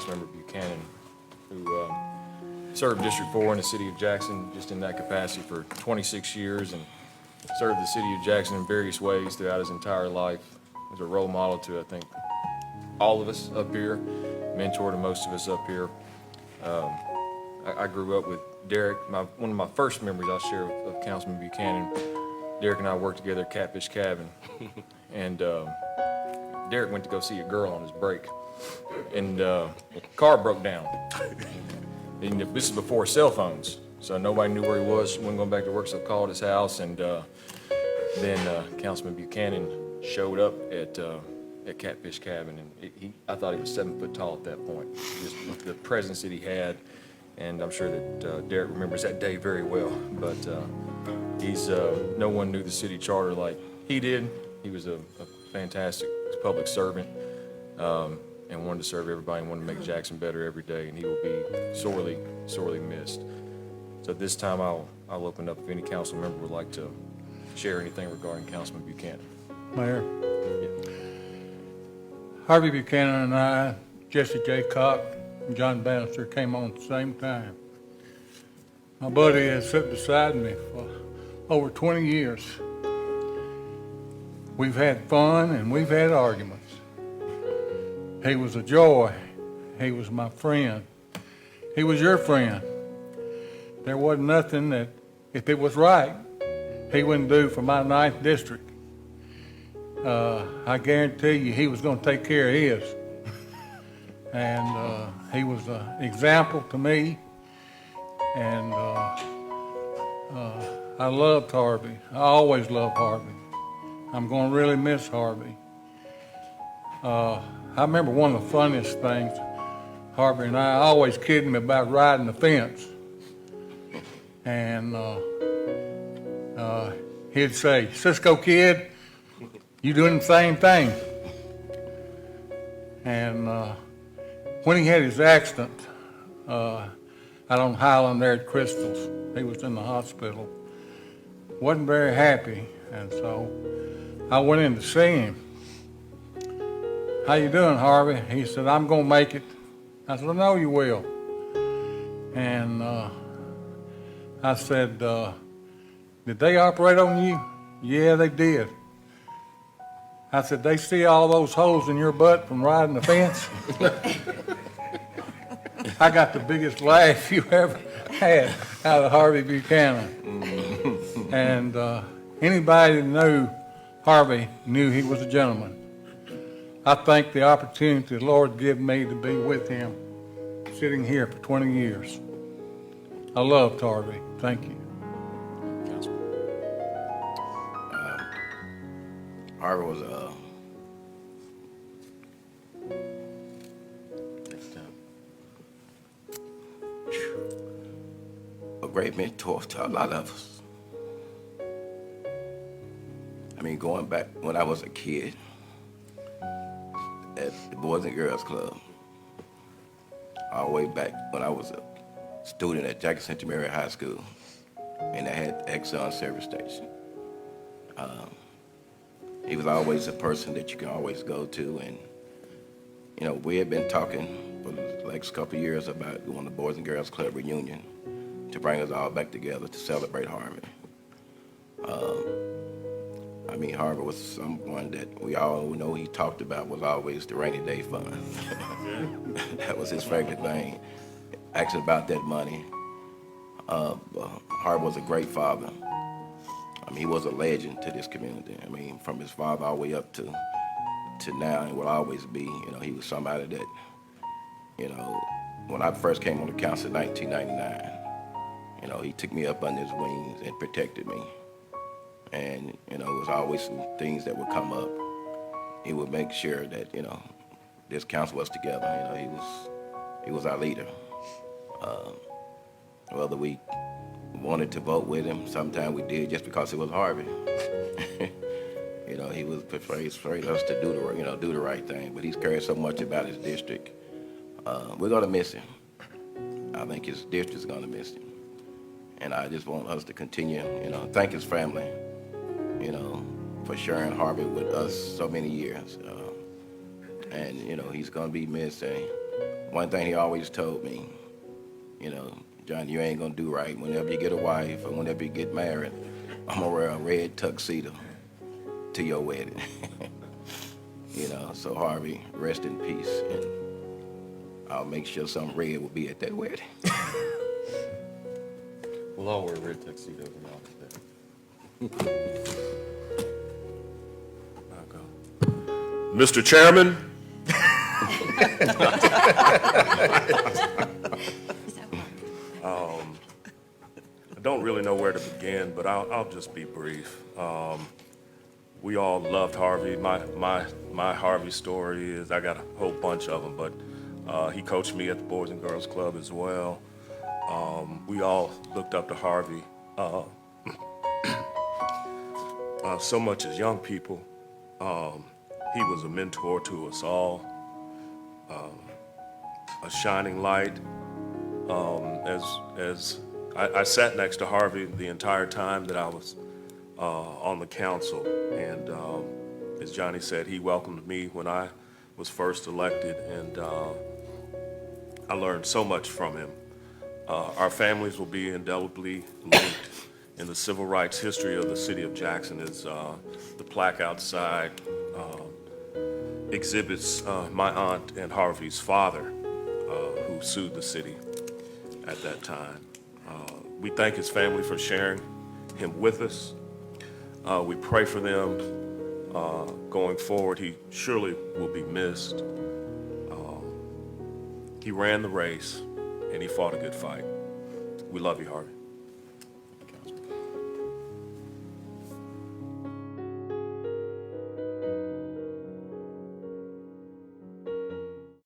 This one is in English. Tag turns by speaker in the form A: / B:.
A: Councilmember Buchanan, who served District 4 in the city of Jackson, just in that capacity for 26 years, and served the city of Jackson in various ways throughout his entire life. Was a role model to, I think, all of us up here, mentor to most of us up here. I grew up with Derek. One of my first memories I'll share of Councilman Buchanan, Derek and I worked together at Catfish Cabin, and Derek went to go see a girl on his break, and the car broke down. And this is before cell phones, so nobody knew where he was. He wasn't going back to work, so I called his house, and then Councilman Buchanan showed up at Catfish Cabin, and I thought he was 7 foot tall at that point. Just the presence that he had, and I'm sure that Derek remembers that day very well. But no one knew the city charter like he did. He was a fantastic public servant, and wanted to serve everybody and wanted to make Jackson better every day, and he will be sorely, sorely missed. So at this time, I'll open up if any council member would like to share anything regarding Councilman Buchanan.
B: Mayor.
A: Yeah.
B: Harvey Buchanan and I, Jesse J. Cock, and John Bannister came on at the same time. My buddy has sat beside me for over 20 years. We've had fun and we've had arguments. He was a joy. He was my friend. He was your friend. There wasn't nothing that, if it was right, he wouldn't do for my 9th district. I guarantee you he was going to take care of his. And he was an example to me. And I loved Harvey. I always loved Harvey. I'm going to really miss Harvey. I remember one of the funniest things, Harvey and I always kidding me about riding the fence. And he'd say, "Cisco kid, you doing the same thing." And when he had his accident out on Highland there at Crystals, he was in the hospital, wasn't very happy, and so I went in to see him. "How you doing, Harvey?" He said, "I'm gonna make it." I said, "I know you will." And I said, "Did they operate on you?" "Yeah, they did." I said, "They see all those holes in your butt from riding the fence?" I got the biggest laugh you ever had out of Harvey Buchanan. And anybody that knew Harvey knew he was a gentleman. I thank the opportunity the Lord gave me to be with him, sitting here for 20 years. I loved Harvey. Thank you.
C: Harvey was a great mentor to a lot of us. I mean, going back when I was a kid at the Boys and Girls Club, all the way back when I was a student at Jackson Central Mary High School, and I had Exxon service station. He was always a person that you can always go to, and you know, we had been talking for the next couple of years about doing the Boys and Girls Club reunion to bring us all back together to celebrate Harvey. I mean, Harvey was someone that we all know he talked about was always the rainy day fund. That was his favorite thing, asking about that money. Harvey was a great father. I mean, he was a legend to this community. I mean, from his father all the way up to now, and will always be. You know, he was somebody that, you know, when I first came on the council in 1999, you know, he took me up under his wings and protected me. And, you know, it was always some things that would come up. He would make sure that, you know, this council was together. You know, he was our leader. Whether we wanted to vote with him, sometimes we did just because it was Harvey. You know, he was persuade us to do the right thing. But he's cared so much about his district. We're gonna miss him. I think his district is gonna miss him. And I just want us to continue, you know, thank his family, you know, for sharing Harvey with us so many years. And, you know, he's gonna be missed. And one thing he always told me, you know, John, you ain't gonna do right. Whenever you get a wife or whenever you get married, I'm gonna wear a red tuxedo to your wedding. You know, so Harvey, rest in peace, and I'll make sure some red will be at that wedding.
A: We'll all wear red tuxedos and all that.
D: Mr. Chairman, I don't really know where to begin, but I'll just be brief. We all loved Harvey. My Harvey story is, I got a whole bunch of them, but he coached me at the Boys and Girls Club as well. We all looked up to Harvey so much as young people. He was a mentor to us all, a shining light. As I sat next to Harvey the entire time that I was on the council, and as Johnny said, he welcomed me when I was first elected, and I learned so much from him. Our families will be indelibly linked in the civil rights history of the city of Jackson. As the plaque outside exhibits my aunt and Harvey's father, who sued the city at that time. We thank his family for sharing him with us. We pray for them going forward. He surely will be missed. He ran the race and he fought a good fight. We love you, Harvey.